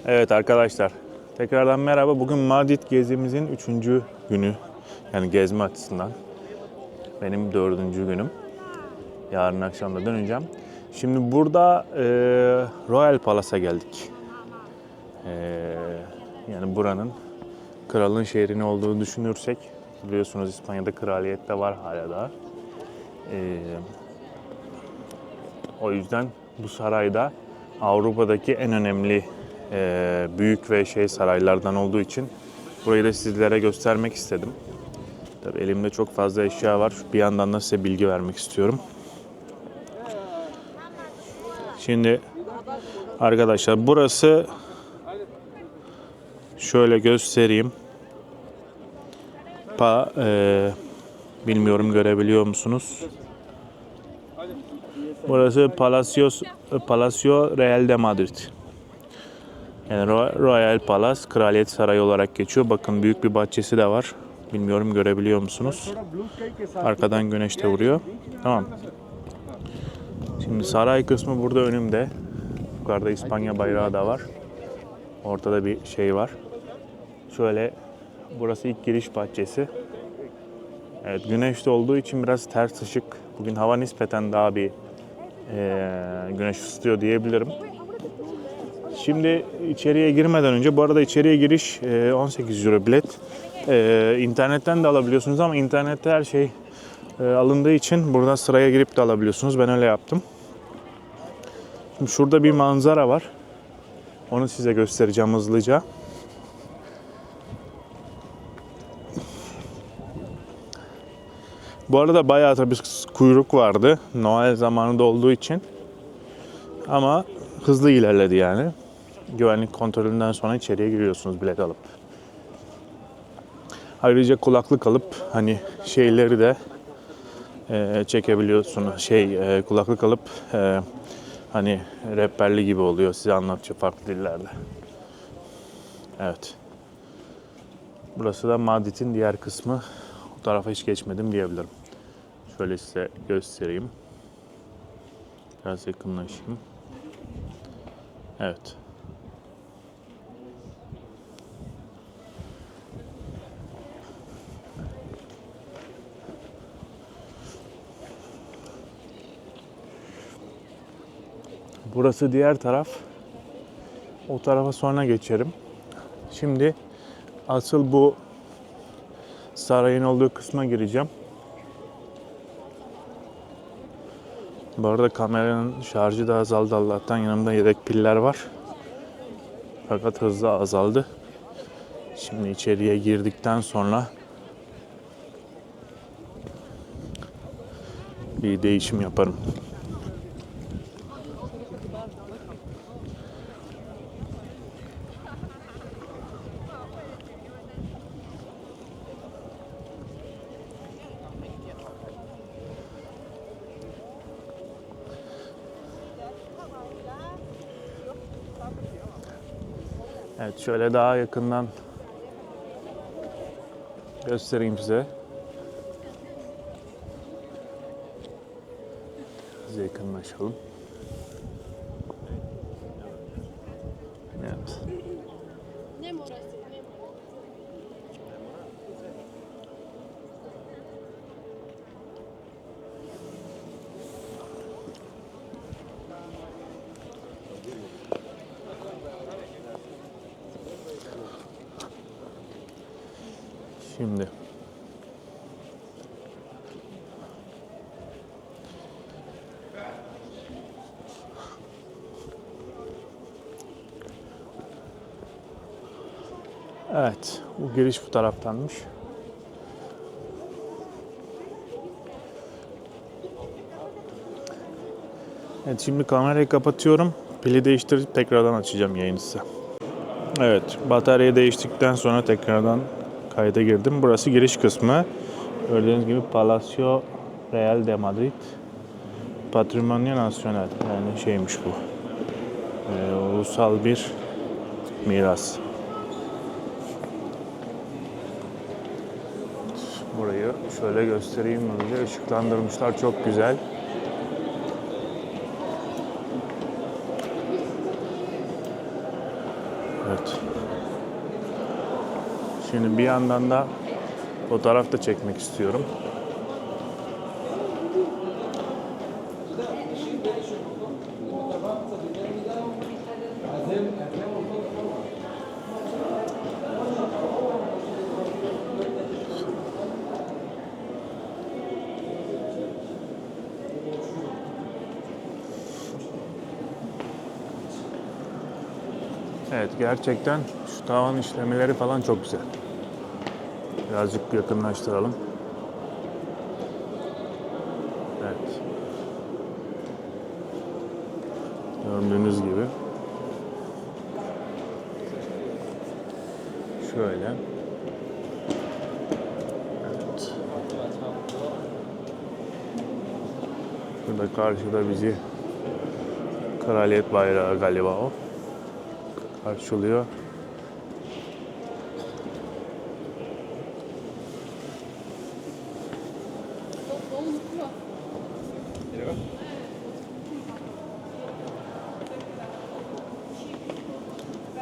Evet arkadaşlar, tekrardan merhaba. Bugün Madrid gezimizin 3. günü. Yani gezme açısından. Benim 4. günüm. Yarın akşam da döneceğim. Şimdi burada Royal Palace'a geldik. Yani buranın kralın şehrini olduğunu düşünürsek, biliyorsunuz İspanya'da kraliyet de var hala daha. O yüzden bu sarayda Avrupa'daki en önemli büyük ve saraylardan olduğu için burayı da sizlere göstermek istedim. Tabii elimde çok fazla eşya var. Bir yandan da size bilgi vermek istiyorum. Şimdi arkadaşlar burası, şöyle göstereyim. Bilmiyorum görebiliyor musunuz? Burası Palacio Real de Madrid. Yani Royal Palace, Kraliyet Sarayı olarak geçiyor. Bakın büyük bir bahçesi de var. Bilmiyorum görebiliyor musunuz? Arkadan güneş de vuruyor. Tamam. Şimdi saray kısmı burada önümde. Yukarıda İspanya bayrağı da var. Ortada bir şey var. Şöyle, burası ilk giriş bahçesi. Evet, güneşli olduğu için biraz ters ışık. Bugün hava nispeten daha bir güneş ısıtıyor diyebilirim. Şimdi içeriye girmeden önce, bu arada içeriye giriş 18 euro bilet. İnternetten de alabiliyorsunuz ama internette her şey alındığı için buradan sıraya girip de alabiliyorsunuz. Ben öyle yaptım. Şimdi şurada bir manzara var. Onu size göstereceğim hızlıca. Bu arada bayağı tabii kuyruk vardı. Noel zamanında olduğu için. Ama hızlı ilerledi yani. Güvenlik kontrolünden sonra içeriye giriyorsunuz bilet alıp. Ayrıca kulaklık alıp hani şeyleri de çekebiliyorsunuz. Kulaklık alıp hani rehberli gibi oluyor. Size anlatıyor farklı dillerde. Evet. Burası da Madrid'in diğer kısmı. O tarafa hiç geçmedim diyebilirim. Şöyle size göstereyim. Biraz yakınlaşayım. Evet. Burası diğer taraf. O tarafa sonra geçerim. Şimdi asıl bu sarayın olduğu kısma gireceğim. Bu arada kameranın şarjı da azaldı Allah'tan. Yanımda yedek piller var. Fakat hızı azaldı. Şimdi içeriye girdikten sonra bir değişim yaparım. Evet, şöyle daha yakından göstereyim size. Biraz yakınlaşalım. Evet. Şimdi evet, bu giriş bu taraftanmış. Evet, şimdi kamerayı kapatıyorum. Pili değiştirip tekrardan açacağım yayını size. Evet, bataryayı değiştikten sonra tekrardan kayda girdim. Burası giriş kısmı. Gördüğünüz gibi Palacio Real de Madrid. Patrimonio Nacional. Yani şeymiş bu. Ulusal bir miras. Burayı şöyle göstereyim önce. Işıklandırmışlar, çok güzel. Evet. Şimdi bir yandan da fotoğraf da çekmek istiyorum. Evet, gerçekten şu tavan işlemeleri falan çok güzel. Birazcık yakınlaştıralım. Evet. Gördüğünüz gibi. Şöyle. Evet. Burada karşıda bizi kraliyet bayrağı galiba o karşılıyor.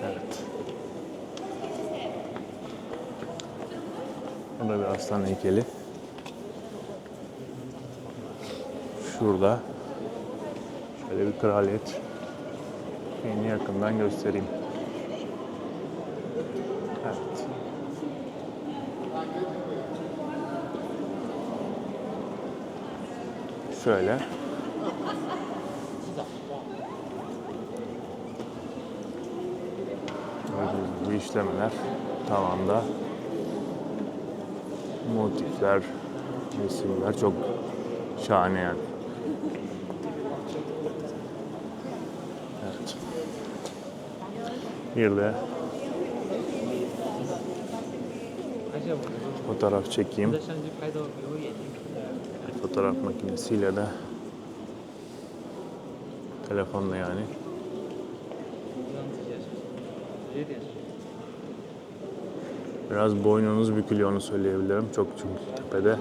Evet. Burada bir aslan heykeli. Şurada şöyle bir kraliyet. Yeni yakından göstereyim. Evet. Şöyle. Gördüğünüz gibi işlemeler tavanda. Motifler, resimler çok şahane yani. Evet. Bir de fotoğraf çekeyim. Fotoğraf makinesiyle de telefonla yani. Biraz boynunuz bükülüyor onu söyleyebilirim. Çok çünkü tepede.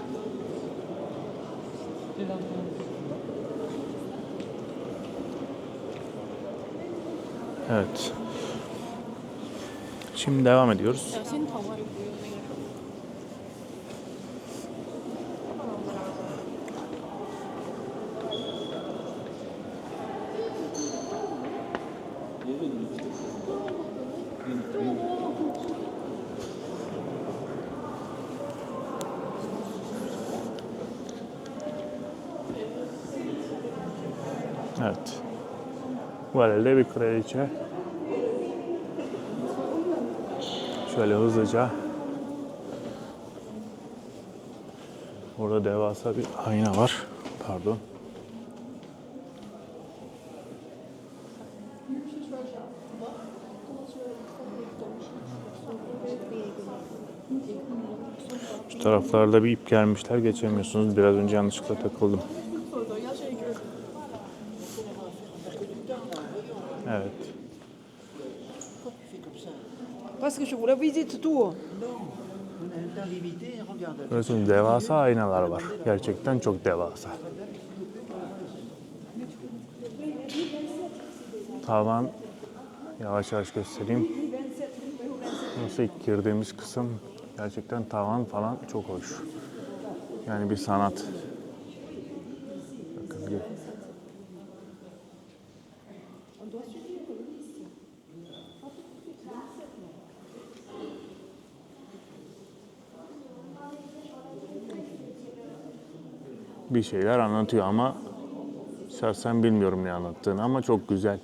Evet. Şimdi devam ediyoruz. Evet. Bu elde bir kraliçe. Şöyle hızlıca. Burada devasa bir ayna var. Pardon. Şu taraflarda bir ip gelmişler. Geçemiyorsunuz. Biraz önce yanlışlıkla takıldım. Evet. Parce que je voulais visiter tout. Burası devasa aynalar var. Gerçekten çok devasa. Tavan yavaş yavaş göstereyim. Burası ilk girdiğimiz kısım. Gerçekten tavan falan çok hoş. Yani bir sanat. Bakın bir. Bir şeyler anlatıyor ama şahsen bilmiyorum ne anlattığını ama çok güzel.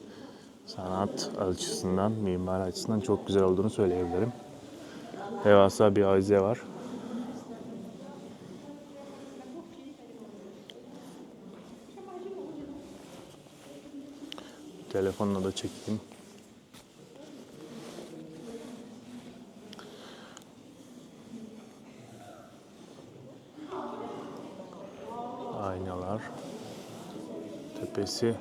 Sanat açısından, mimari açısından çok güzel olduğunu söyleyebilirim. Devasa bir avize var. Telefonla da çekeyim. Aynalar. Tepesi.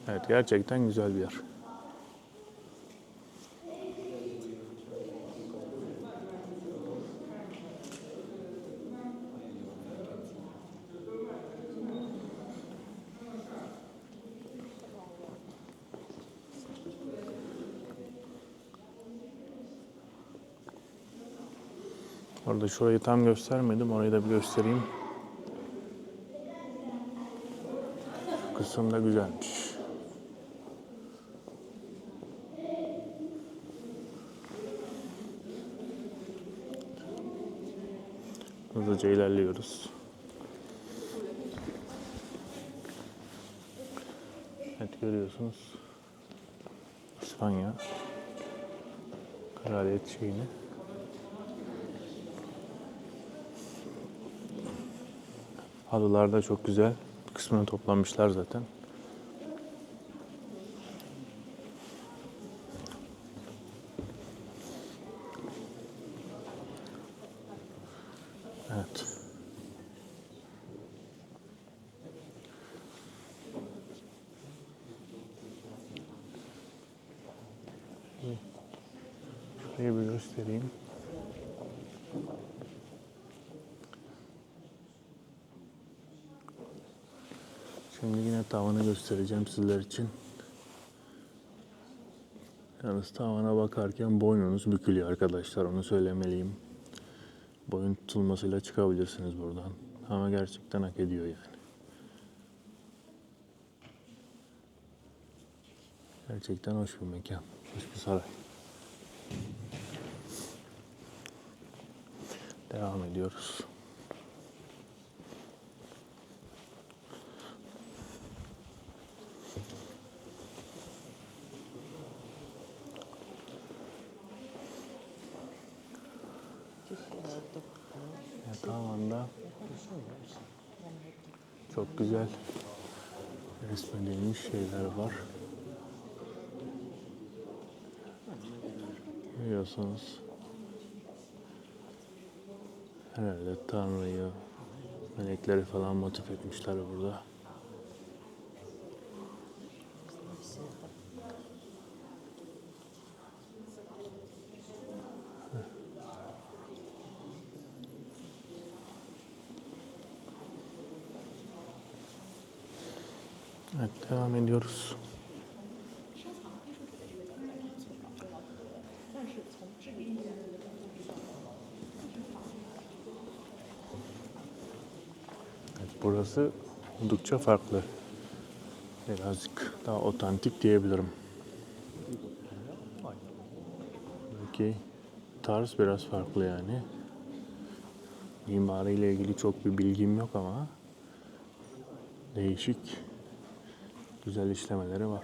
Evet, gerçekten güzel bir yer. Orada şurayı tam göstermedim. Orayı da bir göstereyim. Bu kısım da güzelmiş. Hızlıca ilerliyoruz. Evet, görüyorsunuz. İspanya. Kraliyet şeyini. Halılar da çok güzel. Bir kısmını toplamışlar zaten. Evet. Şurayı bir göstereyim. Şimdi yine tavanı göstereceğim sizler için. Yalnız tavana bakarken boynunuz bükülüyor arkadaşlar, onu söylemeliyim. Boyun tutulmasıyla çıkabilirsiniz buradan. Ama gerçekten hak ediyor yani. Gerçekten hoş bir mekan. Hoş bir saray. Devam ediyoruz. Tavanda çok güzel resmedilmiş şeyler var. Görüyorsunuz. Herhalde Tanrı'yı, melekleri falan motif etmişler burada. Evet, devam ediyoruz. Evet, burası oldukça farklı. Birazcık daha otantik diyebilirim. Buradaki tarz biraz farklı yani. Mimariyle ilgili çok bir bilgim yok ama değişik, güzel işlemeleri var.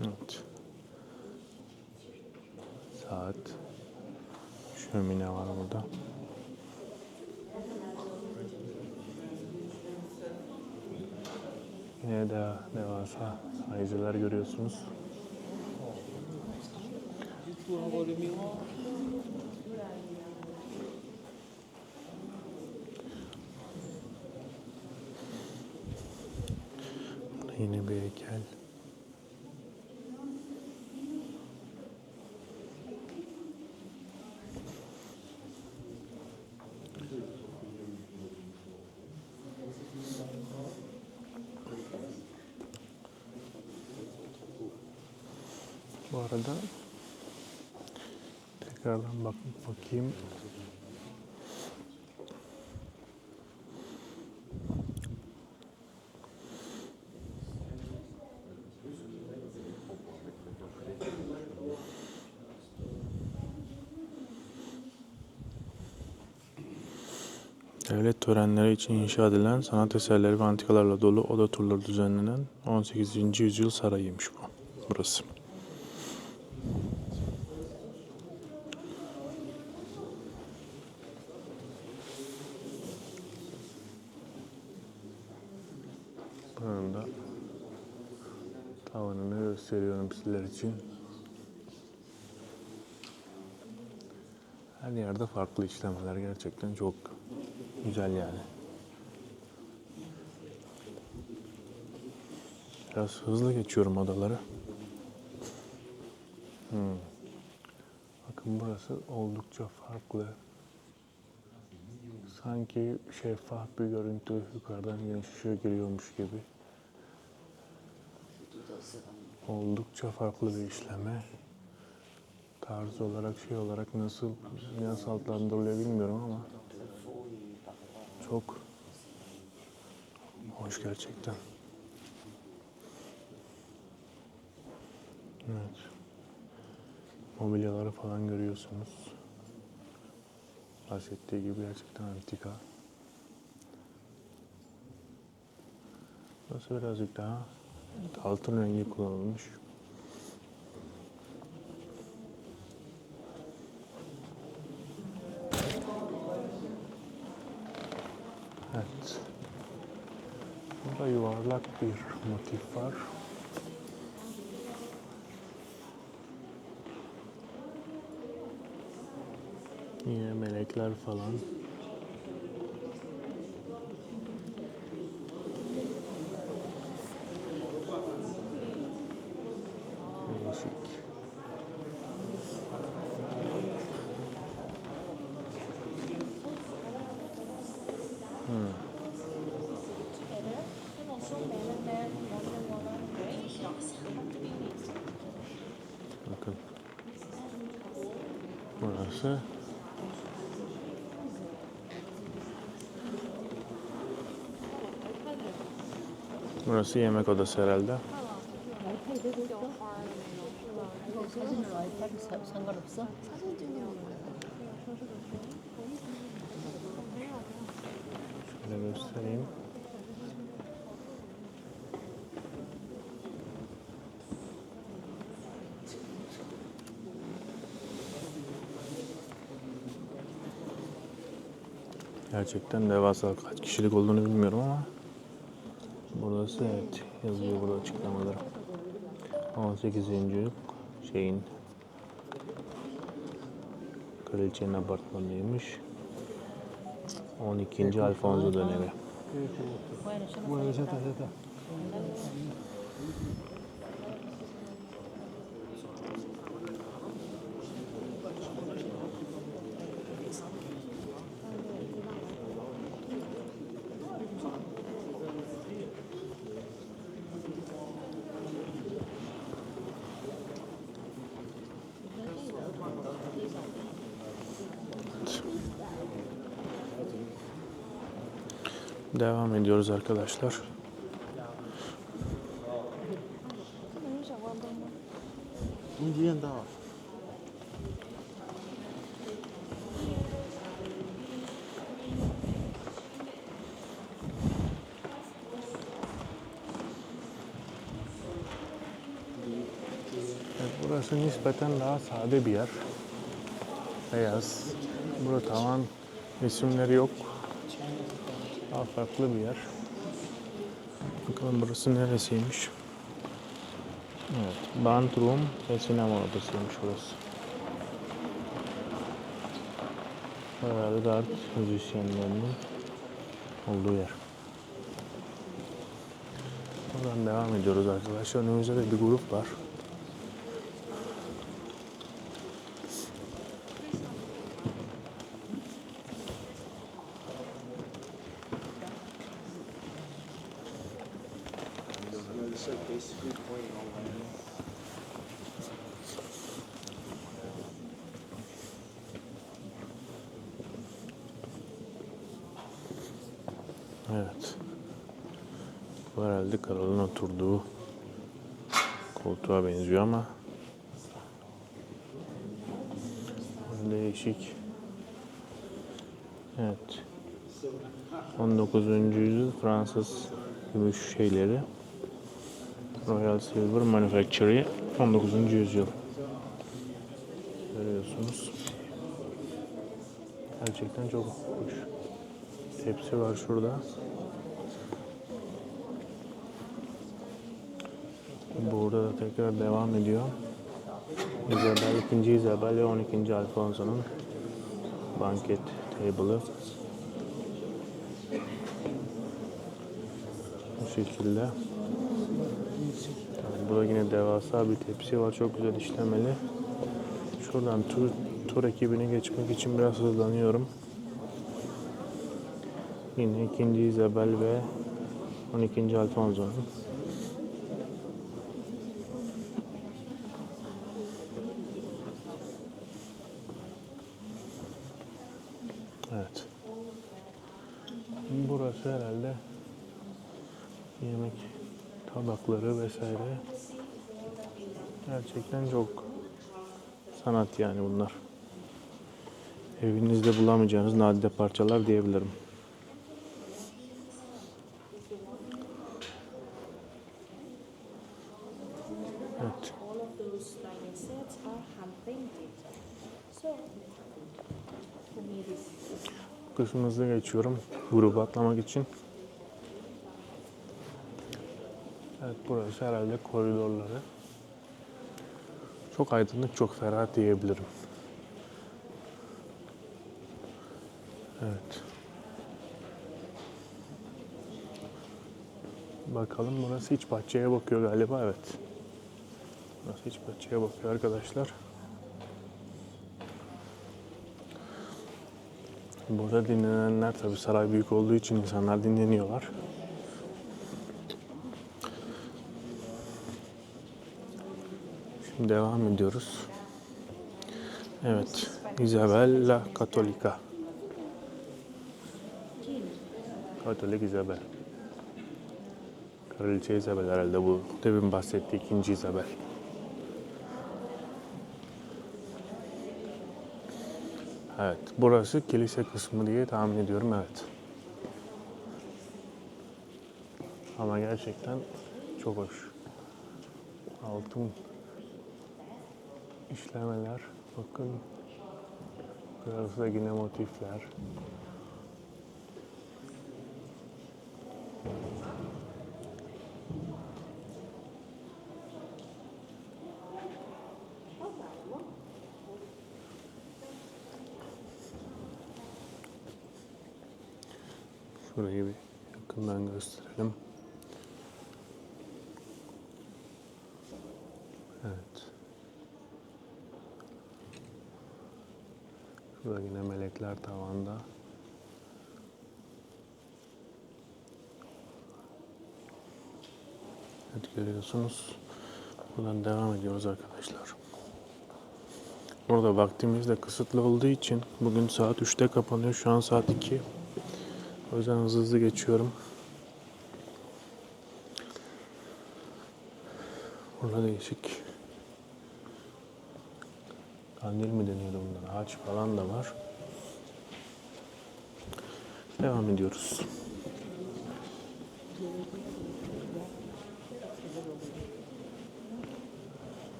Evet. Saat, şömine var burada. Yine de devasa ayıcılar görüyorsunuz. Burada yine bir heykel. Bu arada tekrardan bakayım. Devlet törenleri için inşa edilen, sanat eserleri ve antikalarla dolu oda turları düzenlenen 18. yüzyıl sarayıymış bu. Burası. Buranın da tavanını gösteriyorum sizler için. Her yerde farklı işlemeler, gerçekten çok güzel yani. Biraz hızlı geçiyorum odaları. Bakın burası oldukça farklı. Sanki şeffaf bir görüntü yukarıdan güneş ışığı giriyormuş gibi. Oldukça farklı bir işleme. Tarz olarak şey olarak nasıl adlandırılıyor bilmiyorum ama çok hoş gerçekten. Evet. Mobilyaları falan görüyorsunuz. Bahsettiği gibi gerçekten antika. Burası birazcık daha altın rengi kullanılmış. Evet. Burada yuvarlak bir motif var. Yine melekler falan. Değişik. Bakın. Burası Burası yemek odası herhalde. 사진으로 아이패드 상관없어? Şöyle göstereyim. Gerçekten devasa, kaç kişilik olduğunu bilmiyorum ama burası evet yazıyor burada açıklamaları. 18. şeyin kraliçenin apartmanıymış. 12. Alfonso dönemi. Bueno, ya está, ya está. Devam ediyoruz arkadaşlar. Evet, burası nispeten daha sade bir yer. Beyaz. Burada tamam resimleri yok. Daha farklı bir yer. Bakalım burası neresiymiş? Evet, band room ve sinema odasıymış burası. Herhalde de art müzisyenlerinin olduğu yer. Buradan devam ediyoruz arkadaşlar. Önümüzde de bir grup var. Evet. Bu herhalde kralın oturduğu koltuğa benziyor ama değişik. Evet. 19. yüzyıl Fransız gümüş şeyleri. Royal Silver Manufactory 19. yüzyıl. Görüyorsunuz. Gerçekten çok hoş. Tepsi var şurada. Burada da tekrar devam ediyor. Isabel, 2. Isabel ve 12. Alfonso'nun banket table'ı. Bu şekilde. Yine devasa bir tepsi var. Çok güzel işlemeli. Şuradan tur ekibine geçmek için biraz hızlanıyorum. Yine 2. Isabel ve 12. Alfonso'nun. Evet. Burası herhalde yemek tabakları vesaire. Gerçekten çok sanat yani bunlar. Evinizde bulamayacağınız nadide parçalar diyebilirim. Evet. All of those dining sets are hand painted. So, for me this is Kısmı hızlı geçiyorum. Grubu atlamak için. Evet, burası herhalde koridorları. Çok aydınlık, çok ferah diyebilirim. Evet. Bakalım, burası iç bahçeye bakıyor galiba. Evet. Burası iç bahçeye bakıyor arkadaşlar. Burada dinlenenler, tabii saray büyük olduğu için insanlar dinleniyorlar. Şimdi devam ediyoruz. Evet. Isabella Cattolica. Katolik Isabel. Kraliçe Isabel herhalde bu. Demin bahsettiği 2. Isabel. Evet. Burası kilise kısmı diye tahmin ediyorum. Evet. Ama gerçekten çok hoş. Altın işlemeler. Bakın. Burası da yine motifler. Şurayı bir yakından gösterelim. Evet. Şurada yine melekler tavanda. Evet, görüyorsunuz. Buradan devam ediyoruz arkadaşlar. Burada vaktimiz de kısıtlı olduğu için bugün saat 3'te kapanıyor. Şu an saat 2. O yüzden hızlı hızlı geçiyorum. Burada değişik kandil mi deniyordu bunlar? Ağaç falan da var. Devam ediyoruz.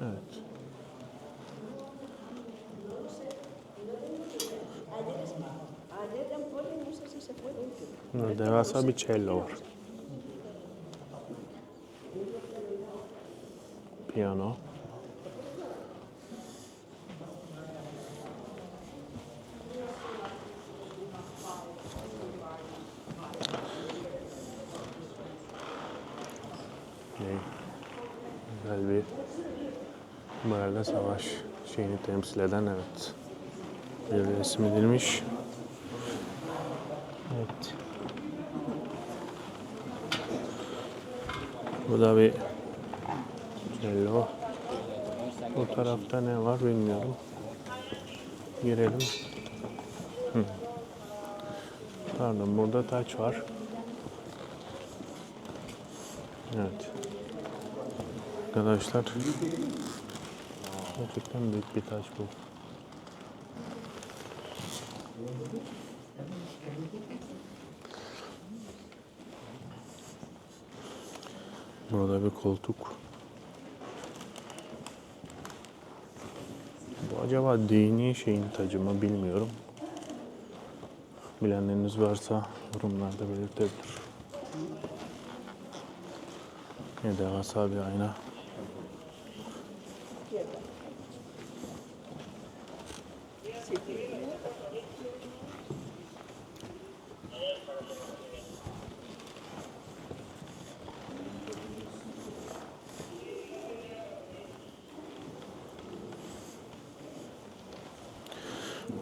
Evet. Burada devasa bir cello var. Piyano. Güzel bir böyle savaş şeyini temsil eden, evet, bir resim edilmiş. Evet. Bu da bir cello. Bu tarafta ne var bilmiyorum. Girelim. Pardon, burada taç var. Evet. Arkadaşlar, gerçekten büyük bir taş bu. Burada bir koltuk. Bu acaba dini şeyin tacı mı bilmiyorum. Bilenleriniz varsa yorumlarda belirtebilir. Yine devasa bir ayna.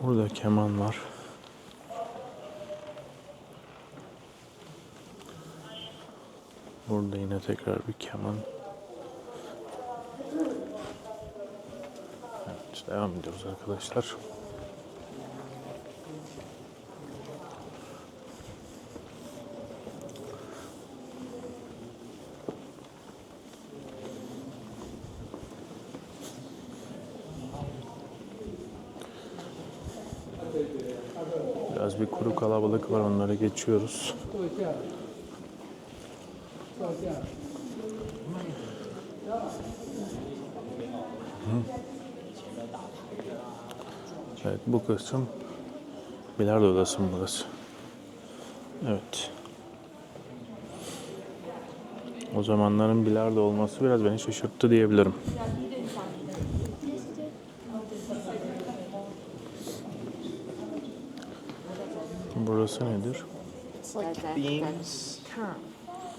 Burada keman var. Burada yine tekrar bir keman. Evet, devam ediyoruz arkadaşlar. Biraz bir kuru kalabalık var, onları geçiyoruz. Evet, bu kısım bilardo odası mı burası? Evet. O zamanların bilardo olması biraz beni şaşırttı diyebilirim. Burası nedir? It's like that term.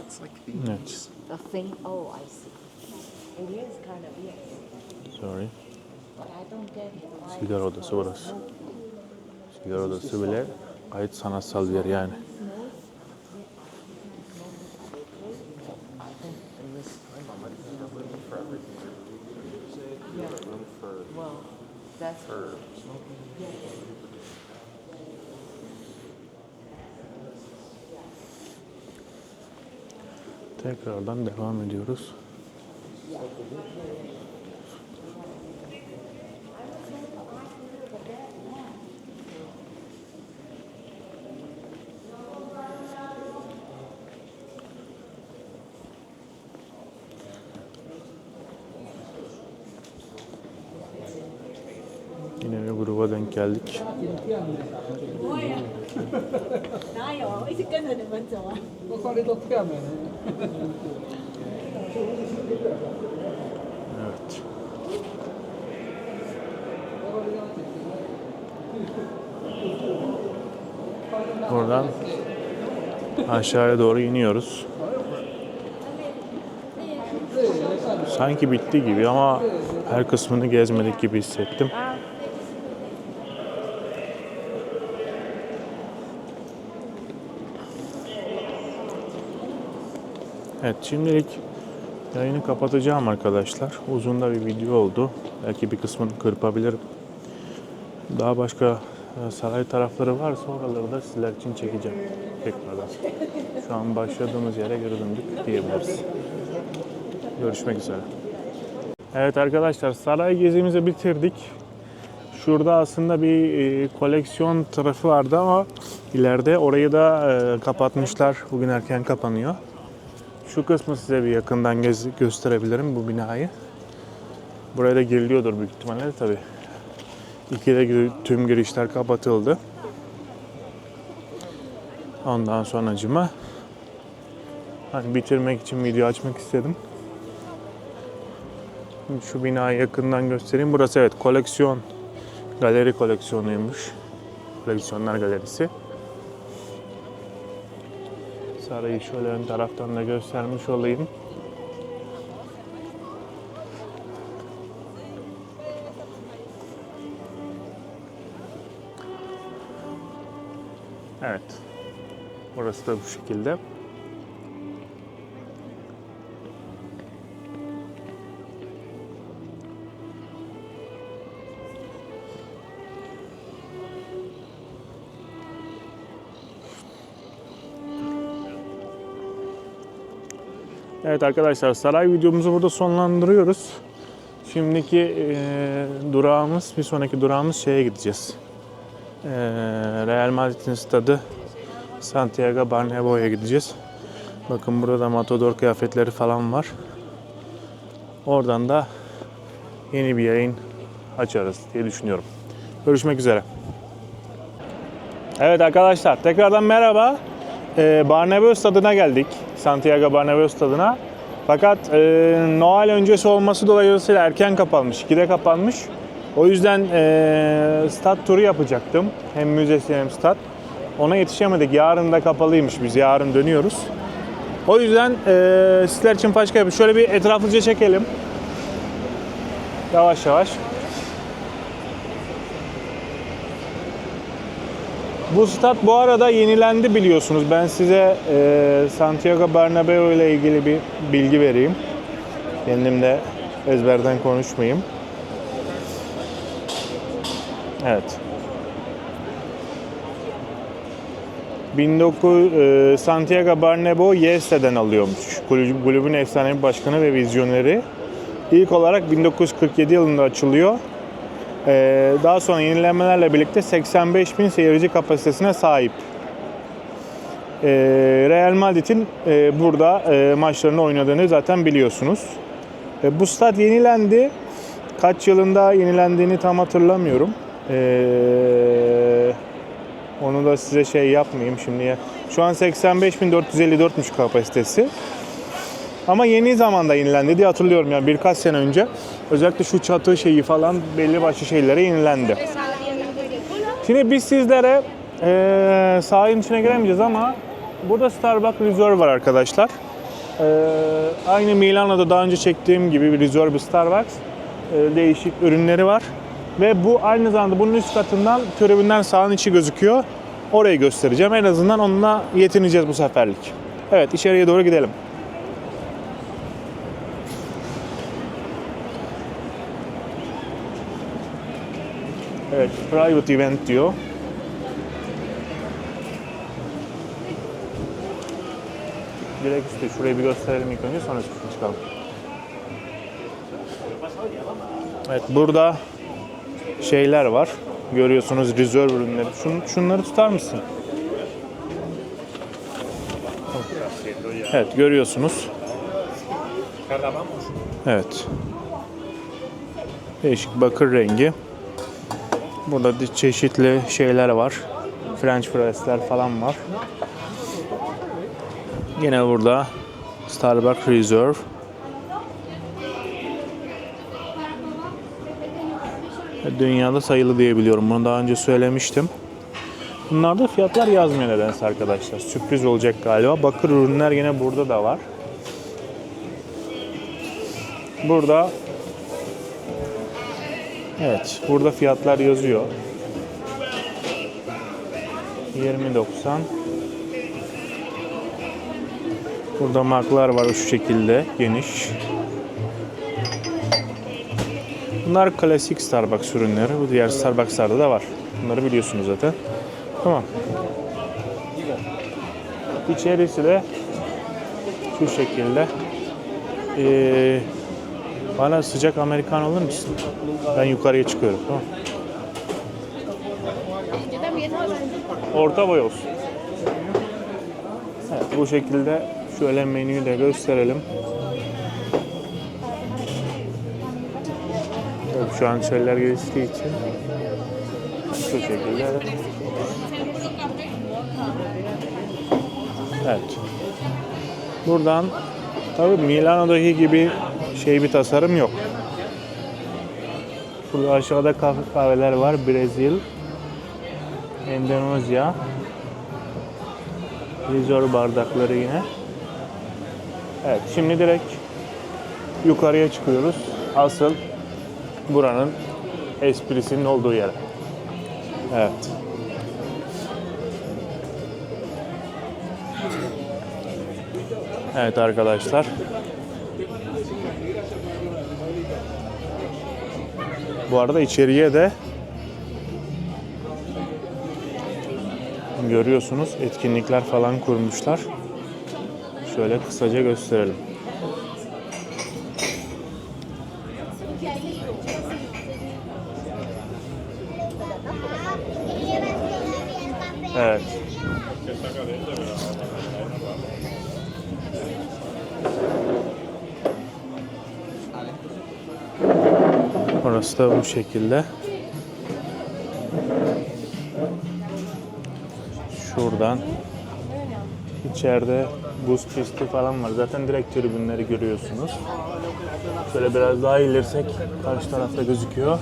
It's like Evet. the thing. Oh, I see. It is kind of yes. Sorry. But I don't get it. Why Sigara odası burası. Sigara odası bile gayet sanatsal bir yer yani. well, that's Tekrardan devam ediyoruz. Yine bir gruba denk geldik. 哪有？一直跟着你们走啊！我看你都忝的呢。 Evet. Buradan aşağıya doğru iniyoruz. Sanki bitti gibi ama her kısmını gezmedik gibi hissettim. Evet, şimdilik yayını kapatacağım arkadaşlar. Uzun da bir video oldu. Belki bir kısmını kırpabilirim. Daha başka saray tarafları varsa oraları da sizler için çekeceğim tekrardan. Şu an başladığımız yere geri döndük diyebiliriz. Görüşmek üzere. Evet arkadaşlar, saray gezimizi bitirdik. Şurada aslında bir koleksiyon tarafı vardı ama ileride orayı da kapatmışlar. Bugün erken kapanıyor. Şu kısmı size bir yakından gösterebilirim, bu binayı. Buraya da giriliyordur büyük ihtimalle tabii. İkide tüm girişler kapatıldı. Ondan sonracıma hani bitirmek için video açmak istedim. Şimdi şu binayı yakından göstereyim. Burası evet koleksiyon, galeri koleksiyonuymuş. Koleksiyonlar galerisi. Sarayı şöyle ön taraftan da göstermiş olayım. Evet. Burası da bu şekilde. Evet arkadaşlar, saray videomuzu burada sonlandırıyoruz. Şimdiki durağımız, bir sonraki durağımız şeye gideceğiz. Real Madrid'in stadı Santiago Bernabéu'ya gideceğiz. Bakın burada matador kıyafetleri falan var. Oradan da yeni bir yayın açarız diye düşünüyorum. Görüşmek üzere. Evet arkadaşlar, tekrardan merhaba. Bernabéu stadına geldik. Santiago Bernabéu stadına. Fakat Noel öncesi olması dolayısıyla erken kapanmış. 2'de kapanmış. O yüzden stat turu yapacaktım. Hem müzesi hem stat. Ona yetişemedik. Yarın da kapalıymış. Biz yarın dönüyoruz. O yüzden sizler için başka yapayım. Şöyle bir etraflıca çekelim. Yavaş yavaş. Bu stat bu arada yenilendi biliyorsunuz. Ben size Santiago Bernabéu ile ilgili bir bilgi vereyim. Kendim de ezberden konuşmayayım. Evet. Santiago Bernabéu Yeste'den alıyormuş. Kulübün efsanevi başkanı ve vizyoneri. İlk olarak 1947 yılında açılıyor. Daha sonra yenilenmelerle birlikte 85.000 seyirci kapasitesine sahip. Real Madrid'in burada maçlarını oynadığını zaten biliyorsunuz. Bu stat yenilendi. Kaç yılında yenilendiğini tam hatırlamıyorum. Onu da size şey yapmayayım şimdi. Şu an 85.454'müş kapasitesi. Ama yeni zamanda yenilendi diye hatırlıyorum, yani birkaç sene önce. Özellikle şu çatı şeyi falan belli başlı şeylere yenilendi. Şimdi biz sizlere sahanın içine giremeyeceğiz ama burada Starbucks Reserve var arkadaşlar. Aynı Milano'da daha önce çektiğim gibi bir Reserve Starbucks. Değişik ürünleri var. Ve bu aynı zamanda bunun üst katından, tribünden sahanın içi gözüküyor. Orayı göstereceğim. En azından onunla yetineceğiz bu seferlik. Evet, içeriye doğru gidelim. Evet, private event diyor. Direkt üstte. Şurayı bir gösterelim ilk önce, sonra çıkalım. Evet, burada şeyler var. Görüyorsunuz, Reserve ürünleri. Şunları tutar mısın? Evet, görüyorsunuz. Evet. Değişik bakır rengi. Burada çeşitli şeyler var. French fries'ler falan var. Yine burada Starbucks Reserve. Dünyada sayılı diye biliyorum. Bunu daha önce söylemiştim. Bunlarda fiyatlar yazmıyor nedense arkadaşlar. Sürpriz olacak galiba. Bakır ürünler yine burada da var. Burada evet, burada fiyatlar yazıyor. 20.90. Burada markalar var şu şekilde geniş. Bunlar klasik Starbucks ürünleri. Bu diğer Starbucks'larda da var. Bunları biliyorsunuz zaten. Tamam. İçerisi de şu şekilde. Bana sıcak Amerikan alır mısın? Ben yukarıya çıkıyorum. Tamam. Orta boy olsun. Evet, bu şekilde şöyle menüyü de gösterelim. Evet, şu an şeyler geliştiği için şu şekilde. Evet. Buradan tabii Milano'daki gibi bir tasarım yok. Burada aşağıda kahveler var. Brezilya, Endonezya. Reserve bardakları yine. Evet, şimdi direkt yukarıya çıkıyoruz. Asıl buranın esprisinin olduğu yere. Evet. Evet arkadaşlar. Bu arada içeriye de görüyorsunuz etkinlikler falan kurmuşlar. Şöyle kısaca gösterelim. Evet. Orası da bu şekilde. Şuradan içeride buz pisti falan var. Zaten direkt tribünleri görüyorsunuz. Şöyle biraz daha ilersek karşı tarafta gözüküyor.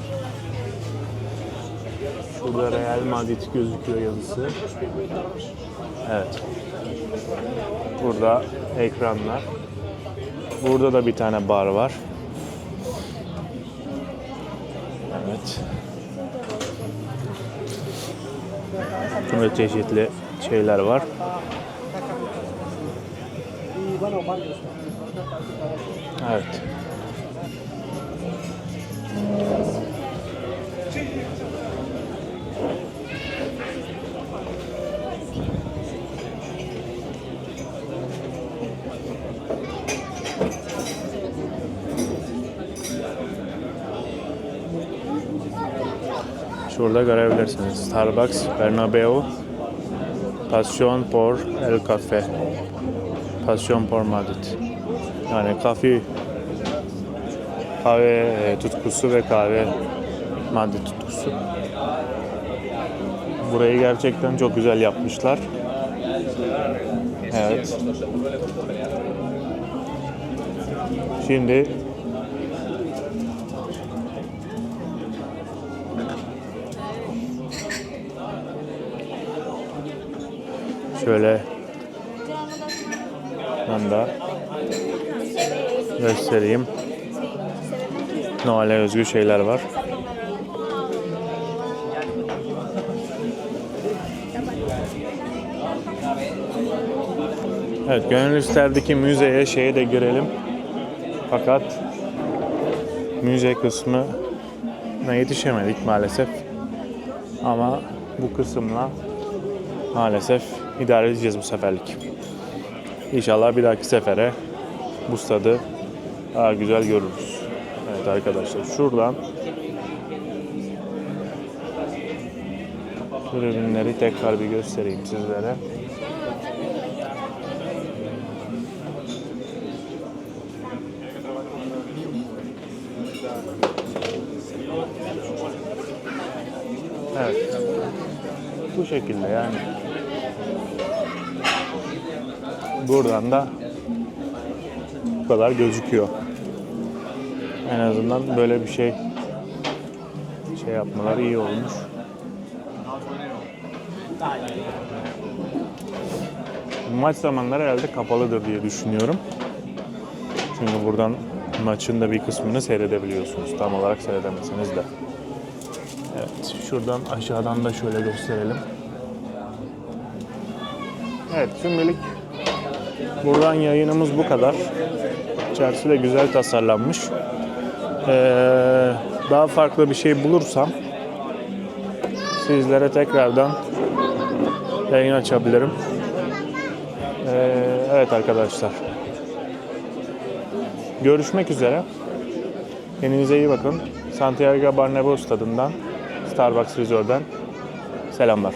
Burada Real Madrid gözüküyor yazısı. Evet. Burada ekranlar. Burada da bir tane bar var. Evet. Burada çeşitli şeyler var. Evet. Şurada görebilirsiniz. Starbucks, Bernabeu, Pasión por el Café, Pasión por Madrid. Yani kahve tutkusu ve kahve Madrid tutkusu. Burayı gerçekten çok güzel yapmışlar. Evet. Şimdi şöyle ben de göstereyim. Noel'e özgü şeyler var. Evet, gönül isterdi ki müzeye şeye de girelim. Fakat müze kısmına yetişemedik maalesef. Ama bu kısımla maalesef idare edeceğiz bu seferlik. İnşallah bir dahaki sefere bu stadı daha güzel görürüz. Evet arkadaşlar, şuradan ürünleri tekrar bir göstereyim sizlere. Evet. Bu şekilde yani. Buradan da bu kadar gözüküyor. En azından böyle bir şey yapmaları iyi olmuş. Maç zamanları herhalde kapalıdır diye düşünüyorum. Çünkü buradan maçın da bir kısmını seyredebiliyorsunuz. Tam olarak seyredemeseniz de. Evet, şuradan aşağıdan da şöyle gösterelim. Evet, şimdilik buradan yayınımız bu kadar. İçerisi de güzel tasarlanmış. Daha farklı bir şey bulursam sizlere tekrardan yayın açabilirim. Evet arkadaşlar. Görüşmek üzere. Kendinize iyi bakın. Santiago Bernabéu stadından, Starbucks Resort'dan selamlar.